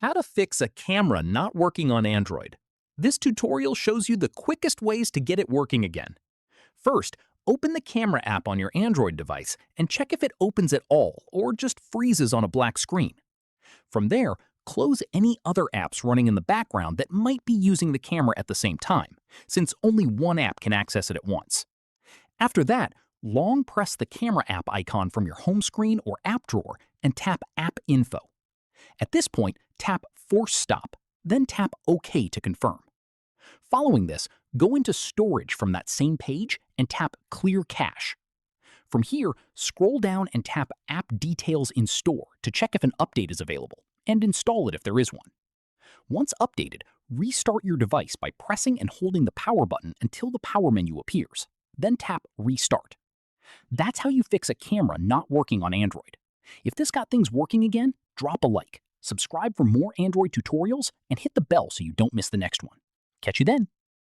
How to fix a camera not working on Android. This tutorial shows you the quickest ways to get it working again. First, open the camera app on your Android device and check if it opens at all or just freezes on a black screen. From there, close any other apps running in the background that might be using the camera at the same time, since only one app can access it at once. After that, long press the camera app icon from your home screen or app drawer and tap App Info. At this point, tap Force Stop, then tap OK to confirm. Following this, go into Storage from that same page and tap Clear Cache. From here, scroll down and tap App Details in Store to check if an update is available, and install it if there is one. Once updated, restart your device by pressing and holding the power button until the power menu appears, then tap Restart. That's how you fix a camera not working on Android. If this got things working again, drop a like, subscribe for more Android tutorials, and hit the bell so you don't miss the next one. Catch you then!